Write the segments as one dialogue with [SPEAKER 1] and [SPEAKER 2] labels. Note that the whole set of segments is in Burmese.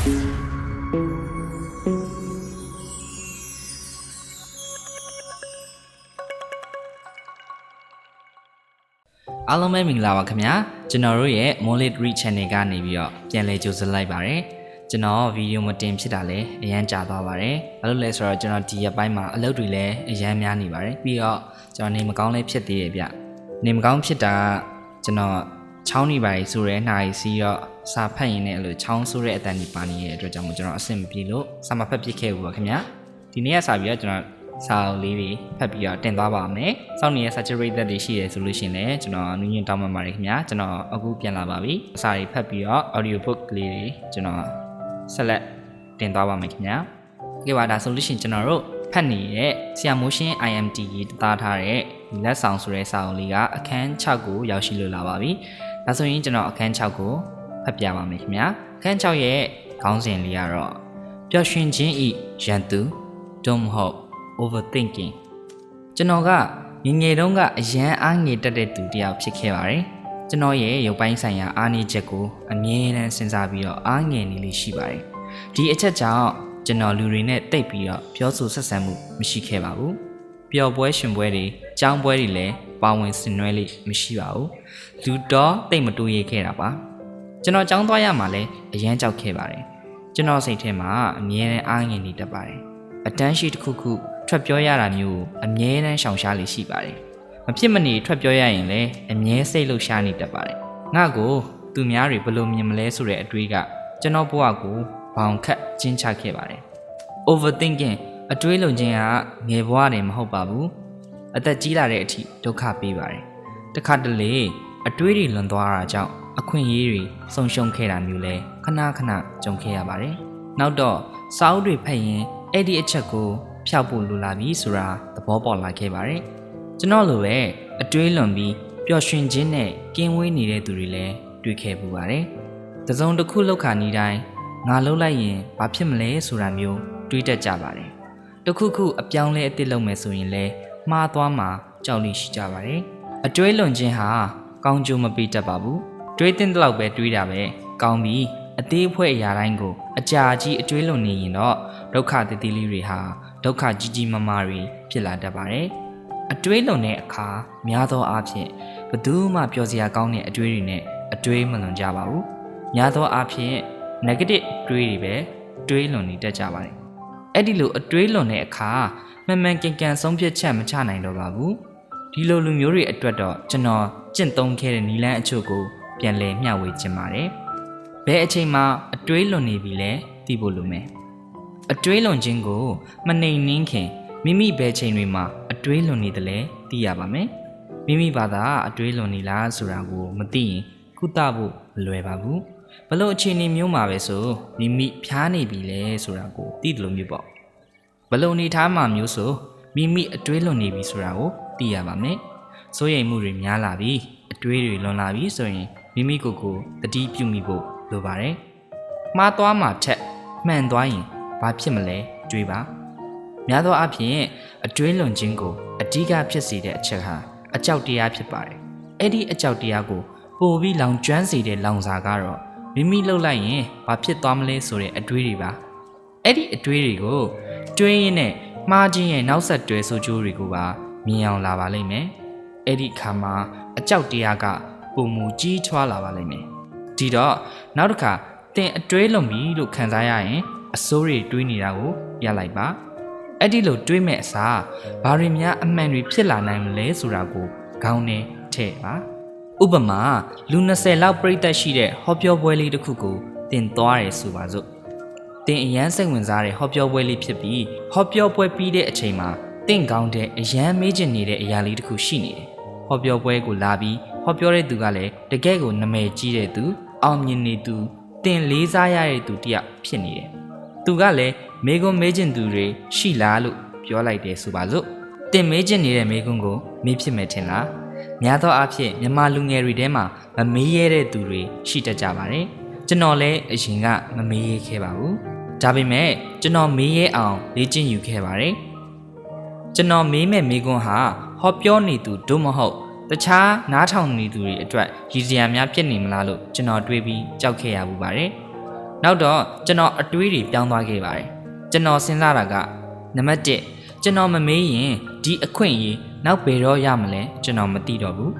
[SPEAKER 1] အားလုံးပဲမင်္ဂလာပါခင်ဗျာကျွန်တော်တို့ရဲ့ Monolith Channel ကနေပြီးတော့ပြန်လည်ကြိုဆိုလိုက်ပါတယ်ကျွန်တော်ဗီဒီယိုမတင်ဖြစ်တာလည်းအရန်ကြာသွားပါတယ်ဘာလို့လဲဆိုတော့ကျွန်တော်ဒီရက်ပိုင်းမှာအလုပ်တွေလည်းအရန်များနေပါတယ်ပြီးတော့ကျွန်တော်နေမကောင်းလည်းဖြစ်သေးတယ်ဗျနေမကောင်းဖြစ်တာကျွန်တော်ချောင်းနေပါလေဆိုရဲနှာရီစီးတော့စာဖတ်ရင်းနဲ့အဲ့လိုချောင်းဆိုးတဲ့အတန်ဒီပါနေတဲ့အတွက်ကြောင့်ကျွန်တော်အဆင်မပြေလို့စာမဖတ်ဖြစ်ခဲ့ဘူးပါခင်ဗျာဒီနေ့ကစပြီးတော့ကျွန်တော်စာအုပ်လေးတွေဖတ်ပြီးတော့တင်သွားပါမယ်။စောင့်နေတဲ့ saturated တွေရှိတယ်ဆိုလို့ရှိရင်လည်းကျွန်တော်နည်းနည်းတောင်းပန်ပါတယ်ခင်ဗျာ။ကျွန်တော်အခုပြန်လာပါပြီ။စာတွေဖတ်ပြီးတော့ audio book လေးတွေကျွန်တော်ဆက်လက်တင်သွားပါမယ်ခင်ဗျာ။ဒီပါဒါဆိုလို့ရှိရင်ကျွန်တော်တို့ဖတ်နေတဲ့ဆရာမိုးရှင်း IMT ရေးသားထားတဲ့လက်ဆောင်ဆိုတဲ့စာအုပ်လေးကအခန်း6ကိုရောက်ရှိလို့လာပါပြီ။ဒါဆိုရင်ကျွန်တော်အခန်း6ကိုဖတ်ပြပါမယ်ခင်ဗျာ။အခန်း6ရဲ့ခေါင်းစဉ်လေးကတော့ပျော်ရွှင်ခြင်းဤရန်သူသို့မဟုတ်overthinking ကျွန်တော်ကငငယ်တုန်းကအရန်အားငယ်တက်တဲ့သူတစ်ယောက်ဖြစ်ခဲ့ပါတယ်ကျွန်တော်ရဲ့ရုပ်ပိုင်းဆိုင်ရာအားနည်းချက်ကိုအမြဲတမ်းစဉ်းစားပြီးတော့အားငယ်နေလေးရှိပါတယ်ဒီအချက်ကြောင့်ကျွန်တော်လူတွေနဲ့တိတ်ပြီးတော့ပြောဆိုဆက်ဆံမှုမရှိခဲ့ပါဘူးပျော်ပွဲရှင်ပွဲတွေကြောင်းပွဲတွေလည်းပါဝင်ဆင်နွှဲလေးမရှိပါဘူးလူတော့တိတ်မတိုးရခဲ့တာပါကျွန်တော်ကြောင်းသွားရမှာလည်းအရန်ကြောက်ခဲ့ပါတယ်ကျွန်တော်စိတ်ထဲမှာအမြဲတမ်းအားငယ်နေတတ်ပါတယ်အတန်းရှိတစ်ခုခုထွက်ပြောရတာမျိုးအမြဲတမ်းရှောင်ရှားလေးရှိပါတယ်မဖြစ်မနေထွက်ပြောရရင်လည်းအမြဲစိတ်လှုပ်ရှားနေတတ်ပါတယ်ငါ့ကိုသူများတွေဘယ်လိုမြင်မလဲဆိုတဲ့အတွေးကကျွန်တော်ဘဝကိုဘောင်ခတ်ကျဉ်းချခဲ့ပါတယ် overthinking အတွေးလုံခြင်းကငယ်ဘဝတည်းမဟုတ်ပါဘူးအသက်ကြီးလာတဲ့အထိဒုက္ခပေးပါတယ်တခါတလေအတွေးတွေလွန်သွားတာကြောင့်အခွင့်အရေးတွေဆုံးရှုံးခဲ့တာမျိုးလဲခဏခဏကြုံခဲ့ရပါတယ်နောက်တော့စာအုပ်တွေဖတ်ရင်အဲ့ဒီအချက်ကိုဖျောက်ဖို့လိုလာပြီဆိုတာသဘောပေါက်လာခဲ့ပါတယ်ကျွန်တော်လိုပဲအတွေးလွန်ပြီးပျော်ရွှင်ခြင်းနဲ့ကင်းဝေးနေတဲ့သူတွေလည်းတွေ့ခဲ့ပူပါတယ်တစုံတစ်ခုလောက်ခါနေတိုင်းငါလှုပ်လိုက်ရင်ဘာဖြစ်မလဲဆိုတာမျိုးတွေးတတ်ကြပါတယ်တခုခုအပြောင်းလဲအသစ်လုပ်မယ်ဆိုရင်လည်းမှားသွားမှာကြောက်လိရှိကြပါတယ်အတွေးလွန်ခြင်းဟာကောင်းကျိုးမပေးတတ်ပါဘူးတွေးတဲ့လောက်ပဲတွေးတာပဲကောင်းပြီအသေးအဖွဲအရာတိုင်းကိုအကြာကြီးအတွေးလွန်နေရင်တော့ဒုက္ခတည်တည်လေးတွေဟာဒုက္ခကြီးကြီးမားမားတွေဖြစ်လာတတ်ပါတယ်အတွေးလွန်တဲ့အခါများသောအားဖြင့်ဘယ်သူမှပြောစရာကောင်းတဲ့အတွေးတွေနဲ့အတွေးမလွန်ကြပါဘူးများသောအားဖြင့် negative တွေးတွေပဲတွေးလွန်နေတတ်ကြပါတယ်အဲ့ဒီလိုအတွေးလွန်တဲ့အခါမှန်မှန်ကန်ကန်ဆုံးဖြတ်ချက်မချနိုင်တော့ပါဘူးဒီလိုလူမျိုးတွေအတွက်တော့ကျွန်တော်ကျင့်သုံးခဲ့တဲ့နည်းလမ်းအချို့ကိုပြန်လည်မျှဝေခြင်းပါတယ်ဘယ်အချိန်မှအတွေးလွန်နေပြီလဲသိဖို့လိုမယ်အတွေးလွန်ခြင်းကိုမနှိမ်နှင်းခင်မိမိဘယ်ချိန်တွေမှာအတွေးလွန်နေတယ်လဲသိရပါမယ်မိမိဘာသာအတွေးလွန်နေလားဆိုတာကိုမသိရင်ကုသဖို့မလွယ်ပါဘူးဘလို့အခြေအနေမျိုးမှာပဲဆိုမိမိဖျားနေပြီလဲဆိုတာကိုသိတယ်လို့မျိုးပေါ့ဘလို့နေထားမှမျိုးဆိုမိမိအတွေးလွန်နေပြီဆိုတာကိုသိရပါမယ်စိုးရိမ်မှုတွေများလာပြီအတွေးတွေလွန်လာပြီဆိုရင်မိမိကိုယ်ကိုတတိပြုမိဖို့လိုပါတယ်မှားသွားမှထက်မှန်သွားရင်ဘာဖြစ်မလဲတွေးပါများသောအားဖြင့်အတွေးလွန်ခြင်းကိုအဓိကဖြစ်စေတဲ့အချက်ဟာအကြောက်တရားဖြစ်ပါတယ်အဲ့ဒီအကြောက်တရားကိုပိုပြီးလောင်ကျွမ်းစေတဲ့လောင်စာကတော့မိမိလှုပ်လိုက်ရင်ဘာဖြစ်သွားမလဲဆိုတဲ့အတွေးတွေပါအဲ့ဒီအတွေးတွေကိုတွေးရင်းနဲ့မှားခြင်းရဲ့နောက်ဆက်တွဲဆိုးကျိုးတွေကိုပါမြင်အောင်လာပါလိမ့်မယ်အဲ့ဒီအခါမှာအကြောက်တရားကပုံမူကြီးထွားလာပါလိမ့်မယ်ဒီတော့နောက်တစ်ခါသင်အတွေးလွန်ပြီလို့ခံစားရရင်အစိုးရတွေးနေတာကိုရပ်လိုက်ပါအဲ့ဒီလိုတွေးမဲ့အစားဘာတွေများအမှန်တွေဖြစ်လာနိုင်မလဲဆိုတာကိုခေါင်းထဲထည့်ပါဥပမာလူ20လောက်ပြိသက်ရှိတဲ့ဟောပြောပွဲလေးတစ်ခုကိုသင်သွားတယ်ဆိုပါစို့သင်အရန်စိတ်ဝင်စားတဲ့ဟောပြောပွဲလေးဖြစ်ပြီးဟောပြောပွဲပြီးတဲ့အချိန်မှာသင်ကောင်းတဲ့အရန်မေးချင်နေတဲ့အရာလေးတစ်ခုရှိနေတယ်ဟောပြောပွဲကိုလာပြီးဟောပြောတဲ့သူကလည်းတကယ့်ကိုနာမည်ကြီးတဲ့သူအောင်မြင်နေသူသင်လေးစားရတဲ့သူတယောက်ဖြစ်နေတယ်သူကလည်းမေကွန်းမေးချင်သူတွေရှိလားလို့ပြောလိုက်တယ်ဆိုပါစို့တင်မေးချင်နေတဲ့မေကွန်းကိုမေးဖြစ်မယ်ထင်လားများသောအားဖြင့်မြန်မာလူငယ်တွေထဲမှာမမေးရတဲ့သူတွေရှိတတ်ကြပါတယ်ကျွန်တော်လည်းအရင်ကမမေးရခဲ့ပါဘူးဒါပေမဲ့ကျွန်တော်မေးရအောင်လေ့ကျင့်ယူခဲ့ပါတယ်ကျွန်တော်မေးမဲ့မေကွန်းဟာဟောပြောနေသူတို့မဟုတ်တခြားနားထောင်နေသူတွေအတွက်ရည်စရာများဖြစ်နေမလားလို့ကျွန်တော်တွေးပြီးကြောက်ခဲ့ရပူပါတယ် နောက်တော့ကျွန်တော်အတွေးတွေပြောင်းသွားခဲ့ပါတယ်ကျွန်တော်စဉ်းစားတာကနံပါတ်1ကျွန်တော်မမေးရင်ဒီအခွင့်အရေးနောက်ဘယ်တော့ရမလဲကျွန်တော်မသိတော့ဘူး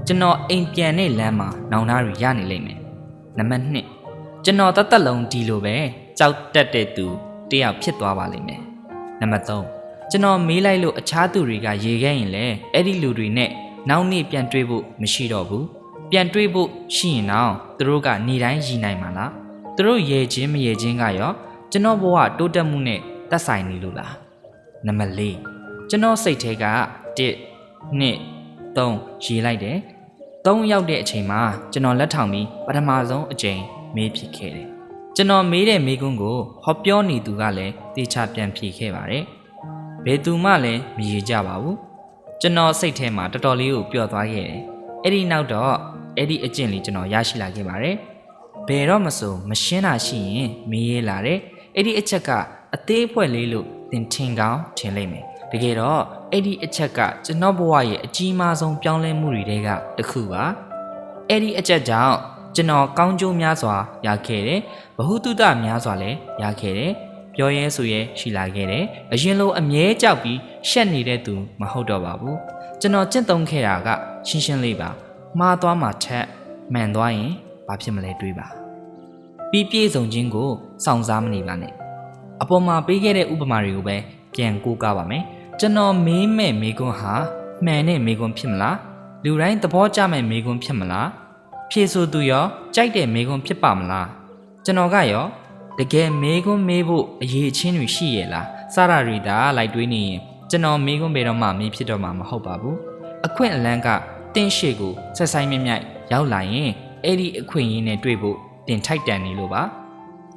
[SPEAKER 1] ကျွန်တော်အိမ်ပြန်တဲ့လမ်းမှာနောင်နာတွေရနေလိမ့်မယ်နံပါတ်2ကျွန်တော်တသက်လုံးဒီလိုပဲကြောက်တက်တဲ့သူတယောက်ဖြစ်သွားပါလိမ့်မယ်နံပါတ်3ကျွန်တော်မေးလိုက်လို့အခြားသူတွေကရေခဲ့ရင်လည်းအဲ့ဒီလူတွေနဲ့နောက်နေ့ပြန်တွေ့ဖို့မရှိတော့ဘူးပြန်တွေ့ဖို့ရှိရင်တော့သူတို့ကနေတိုင်းရည်နိုင်မှာလားသူတို့ရေချင်းမရေချင်းကရောကျွန်တော်ဘဝတိုးတက်မှုနဲ့သက်ဆိုင်နေလို့လားနံပါတ်4ကျွန်တော်စိတ်ထဲက1 2 3ရေးလိုက်တယ်3ရောက်တဲ့အချိန်မှာကျွန်တော်လက်ထောင်ပြီးပထမဆုံးအချိန်မေးဖြစ်ခဲ့တယ်ကျွန်တော်မေးတဲ့မေးခွန်းကိုဟောပြောနေသူကလည်းတေချာပြန်ဖြေခဲ့ပါတယ်ဘယ်သူမှလည်းမရေကြပါဘူးကျွန်တော်စိတ်ထဲမှာတော်တော်လေးကိုပျော့သွားခဲ့တယ်အဲ့ဒီနောက်တော့အဲ့ဒီအကျင့်လေးကျွန်တော်ရရှိလာခဲ့ပါတယ်ဘယ်တော့မဆိုမရှင်းတာရှိရင်မေးရလာတယ်အဲ့ဒီအချက်ကအသေးအဖွဲလေးလို့သင်ထင်ကောင်းထင်လိမ့်မယ်တကယ်တော့အဲ့ဒီအချက်ကကျွန်တော်ဘဝရဲ့အကြီးမားဆုံးပြောင်းလဲမှုတွေထဲကတစ်ခုပါအဲ့ဒီအချက်ကြောင့်ကျွန်တော်ကောင်းကျိုးများစွာရခဲ့တယ်ဗဟုသုတများစွာလည်းရခဲ့တယ်ပြောရဲဆိုရဲရှိလာခဲ့တယ်အရင်လိုအမြဲကြောက်ပြီးရှက်နေတဲ့သူမဟုတ်တော့ပါဘူးကျွန်တော်ကျင့်သုံးခဲ့တာကရှင်းရှင်းလေးပါမှားသွားမှထက်မှန်သွားရင်ဘာဖြစ်မလဲတွေးပါပြီးပြည့်စုံခြင်းကိုစောင့်စားမနေပါနဲ့အပေါ်မှာပေးခဲ့တဲ့ဥပမာတွေကိုပဲပြန်ကိုးကားပါမယ်ကျွန်တော်မေးမဲ့မေကွန်းဟာမှန်တဲ့မေကွန်းဖြစ်မလားလူတိုင်းသဘောကျမဲ့မေကွန်းဖြစ်မလားဖြေဆိုသူရောကြိုက်တဲ့မေကွန်းဖြစ်ပါမလားကျွန်တော်ကရောတကယ်မေကွန်းမေးဖို့အရေးအချင်းတွေရှိရဲ့လားစတာတွေဒါလိုက်တွေးနေရင်ကျွန်တော်မေကွန်းဘယ်တော့မှမေးဖြစ်တော့မှာမဟုတ်ပါဘူးအခွင့်အလန်းကတင်းရှေ့ကိုဆက်ဆိုင်မြမြိုက်ရောက်လာရင်အဲ့ဒီအခွင့်အရေးနဲ့တွေ့ဖို့တင်ထိုက်တန်နေလို့ပါ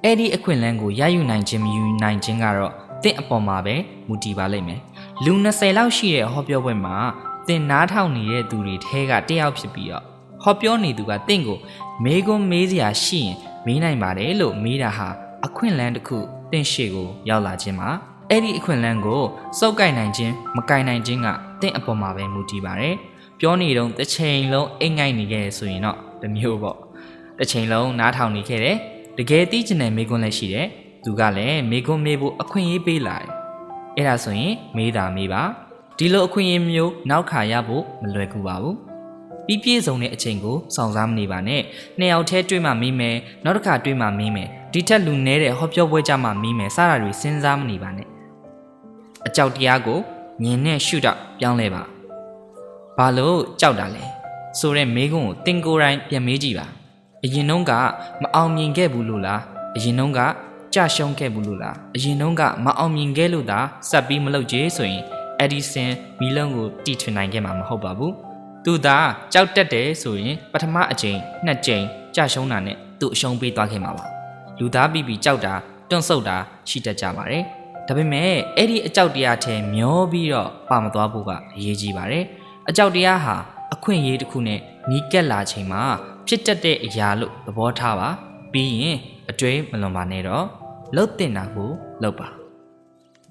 [SPEAKER 1] အဲ့ဒီအခွင့်အလန်းကိုရယူနိုင်ခြင်းမယူနိုင်ခြင်းကတော့တင့်အပေါ်မှာပဲမူတည်ပါလိမ့်မယ်လူ20လောက်ရှိတဲ့ဟောပြောပွဲမှာတင်နားထောင်နေတဲ့သူတွေထဲကတယောက်ဖြစ်ပြီးတော့ဟောပြောနေသူကတင့်ကိုမေးခွန်းမေးစရာရှိရင်မေးနိုင်ပါတယ်လို့မေးတာဟာအခွင့်အလန်းတစ်ခုတင့်ရှေ့ကိုရောက်လာခြင်းပါအဲ့ဒီအခွင့်အလန်းကိုစုပ်ကိုင်နိုင်ခြင်းမကိုင်နိုင်ခြင်းကတင့်အပေါ်မှာပဲမူတည်ပါတယ်ပြောနေတော့တစ်ချိန်လုံးအိမ်ငိုက်နေခဲ့ဆိုရင်တော့တမျိုးပေါ့တစ်ချိန်လုံးနားထောင်နေခဲ့တယ်တကယ်သိချင်တဲ့မေးခွန်းလည်းရှိတယ်သူကလည်းမေးခွန်းမေးဖို့အခွင့်အရေးပေးလာတယ်အဲ့ဒါဆိုရင်မေးတာမေးပါဒီလိုအခွင့်အရေးမျိုးနောက်ခါရဖို့မလွယ်ကူပါဘူးပြီးပြည့်စုံတဲ့အချိန်ကိုစောင့်စားမနေပါနဲ့နှစ်ယောက်တည်းတွေ့မှမေးမယ်နောက်တစ်ခါတွေ့မှမေးမယ်ဒီထက်လူနည်းတဲ့ဟောပြောပွဲကြမှမေးမယ်စတာတွေစဉ်းစားမနေပါနဲ့အကြောက်တရားကိုမြင်နဲ့ရှုတော့ပြောင်းလဲပါဘာလို့ကြောက်တာလဲဆိုတဲ့မေးခွန်းကိုတင်ကိုယ်တိုင်ပြန်မေးကြည့်ပါအရင်တုန်းကမအောင်မြင်ခဲ့ဘူးလို့လားအရင်တုန်းကကြရှုံးခဲ့ဘူးလို့လားအရင်တုန်းကမအောင်မြင်ခဲ့လို့သာစက်ပြီးမလုပ်ကြဆိုရင်အက်ဒီဆန်မီလန်ကိုတီထွင်နိုင်ခဲ့မှာမဟုတ်ပါဘူးသူသာကြောက်တက်တယ်ဆိုရင်ပထမအကြိမ်နှစ်ကြိမ်ကြရှုံးတာနဲ့သူအရှုံးပေးသွားခဲ့မှာပါလူသားပြီးပြီးကြောက်တာတွန့်ဆုတ်တာရှိတတ်ကြပါတယ်ဒါပေမဲ့အဲ့ဒီအကြောက်တရားထဲမျောပြီးတော့ပါမသွားဖို့ကအရေးကြီးပါတယ်အကြောက်တရားဟာအခွင့်အရေးတစ်ခုနဲ့နီးကပ်လာချိန်မှာဖြစ်တတ်တဲ့အရာလို့သဘောထားပါပြီးရင်အတွေးမလွန်ပါနဲ့တော့လှုပ်တင်တာကိုလှုပ်ပါ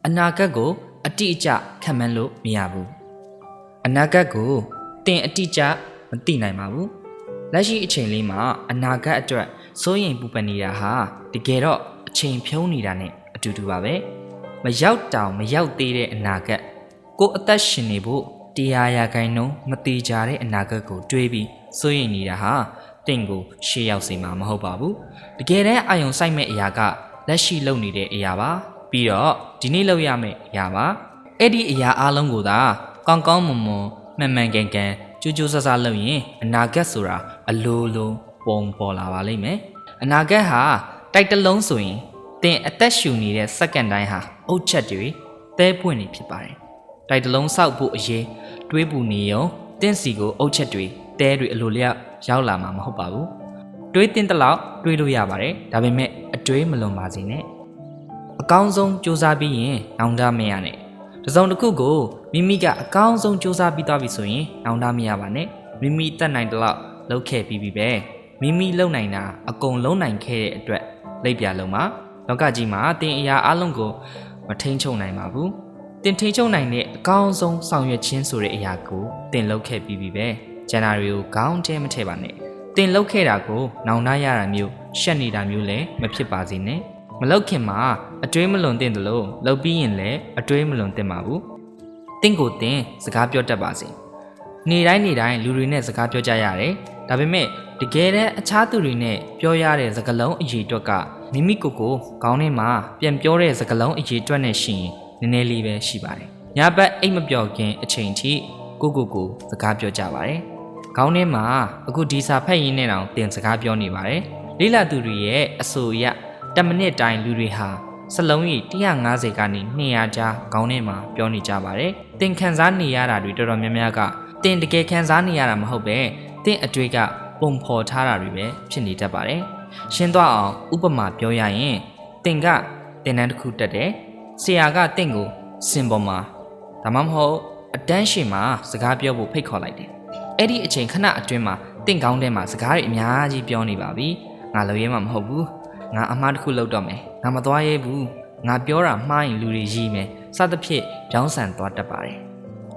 [SPEAKER 1] အနာဂတ်ကိုအတိအကျခံမှန်းလို့မရဘူးအနာဂတ်ကိုတင်အတိအကျမသိနိုင်ပါဘူးလက်ရှိအချိန်လေးမှာအနာဂတ်အတွက်စိုးရိမ်ပူပန်နေတာဟာတကယ်တော့အချိန်ဖြုံးနေတာနဲ့အတူတူပါပဲမရောက်တောင်မရောက်သေးတဲ့အနာဂတ်ကိုအသက်ရှင်နေဖို့100%မတိကြတဲ့အနာဂတ်ကိုတွေးပြီးစိုးရိမ်နေတာဟာတင့်ကိုရှေ့ရောက်စေမှာမဟုတ်ပါဘူးတကယ်တမ်းအာယုံစိုက်မဲ့အရာကလက်ရှိလုပ်နေတဲ့အရာပါပြီးတော့ဒီနေ့လုပ်ရမယ့်အရာပါအဲ့ဒီအရာအလုံးကိုသာကောင်းကောင်းမွန်မွန်မှန်မှန်ကန်ကန်ကြိုးကြိုးဆဆလုပ်ရင်အနာဂတ်ဆိုတာအလိုလိုပုံပေါ်လာပါလိမ့်မယ်အနာဂတ်ဟာတိုက်တလုံးဆိုရင်တင်အသက်ရှူနေတဲ့စက္ကန့်တိုင်းဟာအုတ်ချက်တွေသဲပွင့်နေဖြစ်ပါတယ်တိုက်တလုံးစောက်ဖို့အရေးတွေးပူနေရောတင်းစီကိုအုတ်ချက်တွေတဲတွေအလိုလျောက်ရောက်လာမှာမဟုတ်ပါဘူးတွေးတင်တလောက်တွေးလို့ရပါတယ်ဒါပေမဲ့အတွေးမလွန်ပါစေနဲ့အကောင်းဆုံးစူးစမ်းပြီးရင်နောင်တမရနဲ့တစုံတစ်ခုကိုမိမိကအကောင်းဆုံးစူးစမ်းပြီးသွားပြီဆိုရင်နောင်တမရပါနဲ့မိမိတတ်နိုင်တလောက်လုပ်ခဲ့ပြီးပြီပဲမိမိလုပ်နိုင်တာအကုန်လုံးနိုင်ခဲ့တဲ့အတွက်လိပ်ပြလုံးမှာလောကကြီးမှာတင်အရာအလုံးကိုမထိန်ချုပ်နိုင်ပါဘူးတင်ထိန်ချုပ်နိုင်တဲ့အကောင်းဆုံးဆောင်ရွက်ခြင်းဆိုတဲ့အရာကိုတင်လုပ်ခဲ့ပြီးပြီပဲဂျန်နာရီကိုခေါင်းထဲမထည့်ပါနဲ့ တင်လောက်ခဲ့တာကိုနောင်နာရတာမျိုးရှက်နေတာမျိုးလည်းမဖြစ်ပါစေနဲ့မလောက်ခင်မှာအတွေးမလွန်တင်တယ်လို့လောက်ပြီးရင်လည်းအတွေးမလွန်တင်ပါဘူးတင့်ကိုတင်စကားပြောတတ်ပါစေနေတိုင်းလူတွေနဲ့စကားပြောကြရတယ်ဒါပေမဲ့တကယ်တမ်းအခြားသူတွေနဲ့ပြောရတဲ့စကားလုံးအရေးအတွက်ကမိမိကိုယ်ကိုခေါင်းထဲမှာပြန်ပြောတဲ့စကားလုံးအရေးအတွက်နဲ့ရှိရင်နည်းနည်းလေးပဲရှိပါတယ်ညဘက်အိတ်မပြောခင်အချိန်ထိကိုစကားပြောကြပါတယ်ခေါင်းထဲမှာအခုဒီစာဖတ်ရင်းနဲ့တောင်တင်စကားပြောနေပါတယ်လေးလာသူတွေရဲ့အဆိုအရ10မိနစ်တိုင်းလူတွေဟာစလုံးကြီး150ကနေ200ကြားခေါင်းထဲမှာပြောနေကြပါတယ်တင်ခန်းစားနေရတာတွေတော်တော်များများကတင်တကယ်ခန်းစားနေရတာမဟုတ်ပဲတင်အတွေ့ကပုံဖော်ထားတာတွေပဲဖြစ်နေတတ်ပါတယ်ရှင်းသွားအောင်ဥပမာပြောရရင်တင်ကတင်တန်းတစ်ခုတက်တယ်ဆရာကတင်ကိုစင်ပေါ်မှာဒါမှမဟုတ်အတန်းရှင်မှာစကားပြောဖို့ဖိတ်ခေါ်လိုက်တယ်အဲ့ဒီအချိန်ခဏအတွင်းမှာတင့်ကောင်းထဲမှာစကားတွေအများကြီးပြောနေပါပြီငါလုံရဲမှာမဟုတ်ဘူးငါအမှားတစ်ခုလုပ်တော့မယ်ငါမသွားရဲဘူးငါပြောတာမှားရင်လူတွေရီးမယ်စသဖြင့်ကြောင်းဆန်သွားတတ်ပါတယ်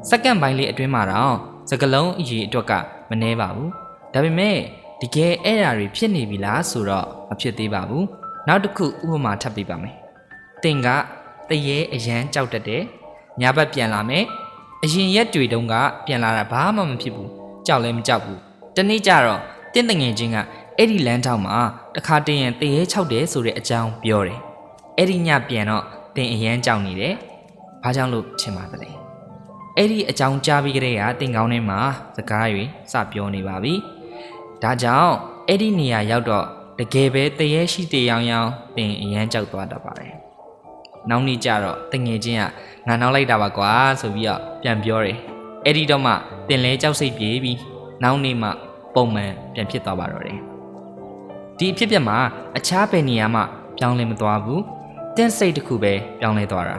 [SPEAKER 1] စက္ကန့်ပိုင်းလေးအတွင်းမှာတော့စကလုံးအရေးအတွက်ကမနှဲပါဘူးဒါပေမဲ့တကယ်အဲ့ဓာတွေဖြစ်နေပြီလားဆိုတော့မဖြစ်သေးပါဘူးနောက်တစ်ခုဥပမာထပ်ပေးပါမယ်တင်ကတရေအရန်ကြောက်တတ်တယ်ညာဘက်ပြန်လာမယ်အရင်ရက်တွေတုန်းကပြန်လာတာဘာမှမဖြစ်ဘူးကြောက်လည်းမကြောက်ဘူးတနေ့ကျတော့တင်းတငယ်ချင်းကအဲ့ဒီလမ်းထောက်မှာတခါတည်းရင်တရေ6တယ်ဆိုတဲ့အကြောင်းပြောတယ်အဲ့ဒီညပြန်တော့တင်အရန်ကြောက်နေတယ်ဘာကြောင့်လို့ထင်ပါသလဲအဲ့ဒီအကြောင်းကြားပြီးကြတဲ့ကတင်ကောင်းထဲမှာစကားတွေစပြောနေပါပြီဒါကြောင့်အဲ့ဒီနေရာရောက်တော့တကယ်ပဲတရေရှိတေရောင်တင်အရန်ကြောက်သွားတတ်ပါတယ်နောက်နေ့ကျတော့တငယ်ချင်းကငါနောက်လိုက်တာပါကွာဆိုပြီးတော့ပြန်ပြောတယ်အဲ့ဒီတော့မှတင်လဲကြောက်စိတ်ပြေးပြီးနောက်နေ့မှပုံမှန်ပြန်ဖြစ်သွားပါတော့တယ်ဒီအဖြစ်ပြက်မှာအခြားဘယ်နေရာမှပြောင်းလဲမသွားဘူးတင်းစိတ်တစ်ခုပဲပြောင်းလဲသွားတာ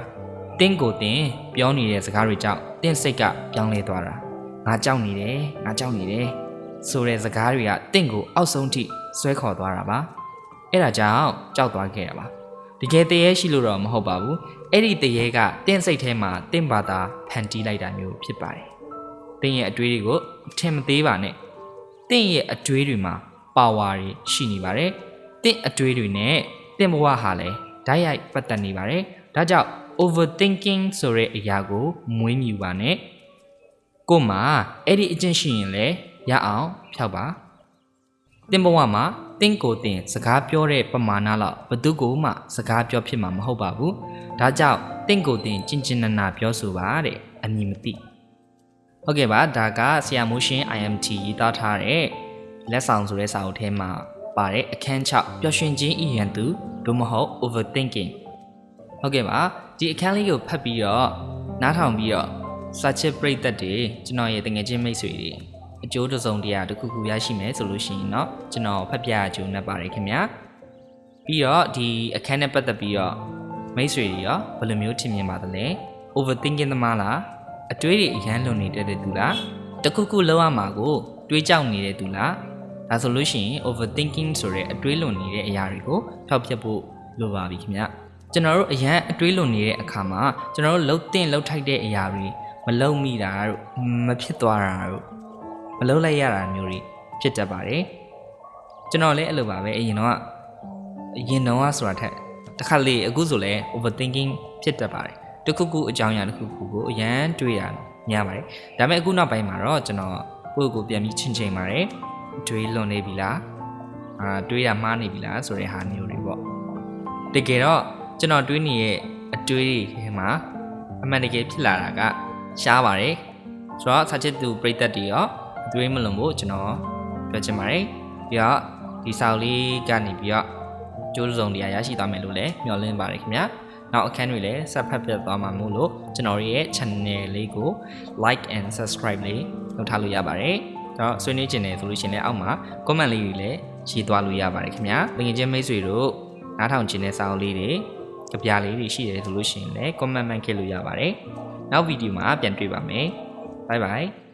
[SPEAKER 1] တင်းကိုတင်ပြောနေတဲ့စကားတွေကြောင့်တင်းစိတ်ကပြောင်းလဲသွားတာငါကြောက်နေတယ်ဆိုတဲ့စကားတွေကတင့်ကိုအောက်ဆုံးထိဆွဲခေါ်သွားတာပါအဲ့ဒါကြောင့်ကြောက်သွားခဲ့ရပါတကယ်တရေရှိလို့တော့မဟုတ်ပါဘူးအဲ့ဒီတရေကတင့်စိတ်ထဲမှာတင့်ဘာသာဖန်တီးလိုက်တာမျိုးဖြစ်ပါတယ်တင့်ရဲ့အတွေးတွေကိုထင်မသေးပါနဲ့တင့်ရဲ့အတွေးတွေမှာပါဝါတွေရှိနေပါတယ်တင့်အတွေးတွေနဲ့တင့်ဘဝဟာလည်းဓာတ်ရိုက်ပတ်သက်နေပါတယ်ဒါကြောင့် overthinking ဆိုတဲ့အရာကိုမွေးမြူပါနဲ့ကို့မှာအဲ့ဒီအကျင့်ရှိရင်လည်းရအောင်ဖျောက်ပါတင်ဘဝမှာတင်ကိုတင်စကားပြောတဲ့ပမာဏလောက်ဘသူကိုမှစကားပြောဖြစ်မှာမဟုတ်ပါဘူးဒါကြောင့်တင်ကိုတင်ကျင်ကျင်နာနာပြောဆိုပါတဲ့အမည်မသိဟုတ်ကဲ့ပါဒါကဆရာမိုးရှင် IMT ရေးသားထားတဲ့လက်ဆောင်ဆိုတဲ့စာအုပ်ထဲမှာပါတဲ့အခန်း6ပျော်ရွှင်ခြင်းဤရန်သူသို့မဟုတ် overthinking ဟုတ်ကဲ့ပါဒီအခန်းလေးကိုဖတ်ပြီးတော့နားထောင်ပြီးတော့စာချစ်ပရိသတ်တွေကျွန်တော်ရဲ့တငယ်ချင်းမိတ်ဆွေတွေအကျိုးတစုံတရာတစ်ခုခုရရှိမယ်ဆိုလို့ရှိရင်เนาะကျွန်တော်ဖတ်ပြအကျိုးနဲ့ပါတယ်ခင်ဗျာပြီးတော့ဒီအခန်းနဲ့ပတ်သက်ပြီးတော့မိတ်ဆွေတွေရောဘယ်လိုမျိုးထင်မြင်ပါသလဲ overthinking သမားလားအတွေးတွေအရန်လွန်နေတဲ့သူလားတခုခုလောက်ရမှာကိုတွေးကြောက်နေတဲ့သူလားဒါဆိုလို့ရှိရင် overthinking ဆိုတဲ့အတွေးလွန်နေတဲ့အရာတွေကိုဖျောက်ဖျက်ဖို့လိုပါပြီခင်ဗျာကျွန်တော်တို့အရန်အတွေးလွန်နေတဲ့အခါမှာကျွန်တော်တို့လှုပ်ထိုက်တဲ့အရာတွေမလှုပ်မိတာတို့မဖြစ်သွားတာတို့မလှုပ်လိုက်ရတာမျိုးတွေဖြစ်တတ်ပါတယ်ကျွန်တော်လည်းအဲ့လိုပါပဲအရင်တော့ဆိုတာထက်တစ်ခါလေအခုဆိုလဲ overthinking ဖြစ်တတ်ပါတယ်တခုခုအကြောင်းအရာတစ်ခုခုကိုအရန်တွေးရများပါတယ်ဒါပေမဲ့အခုနောက်ပိုင်းမှာတော့ကျွန်တော်ကိုယ့်ကိုပြန်ပြီးချိန်ပါတယ်တွေးလွန်နေပြီလားတွေးရမှားနေပြီလားဆိုတဲ့ဟာမျိုးတွေပေါ့တကယ်တော့ကျွန်တော်တွေးနေရဲ့အတွေးတွေမှာအမှန်တကယ်ဖြစ်လာတာကရှားပါတယ်ဆိုတော့စာချစ်သူပရိသတ်တွေရောအတွေးမလွန်ဖို့ကျွန်တော်ပြောချင်ပါတယ်ပြီးတော့ဒီစာအုပ်လေးကနေပြီးတော့ကျိုးစုံတရားရရှိသွားမယ်လို့လည်းမျှော်လင့်ပါတယ်ခင်ဗျာနောက်အခန်းတွေလည်းဆက်ဖတ်ပြသွားမှာမို့လို့ကျွန်တော်ရဲ့ channel လေးကို like and subscribe လေးလုပ်ထားလို့ရပါတယ်တော့ဆွေးနွေးချင်တယ်ဆိုလို့ရှိရင်လည်းအောက်မှာ comment လေးတွေလည်းရေးသွားလို့ရပါတယ်ခင်ဗျာငွေချင်းမိတ်ဆွေတို့နားထောင်ချင်တဲ့စာအုပ်လေးတွေကြပြလေးတွေရှိတယ်ဆိုလို့ရှိရင်လည်း comment မှန်ခဲ့လို့ရပါတယ်နောက်ဗီဒီယိုမှာပြန်တွေ့ပါမယ် bye bye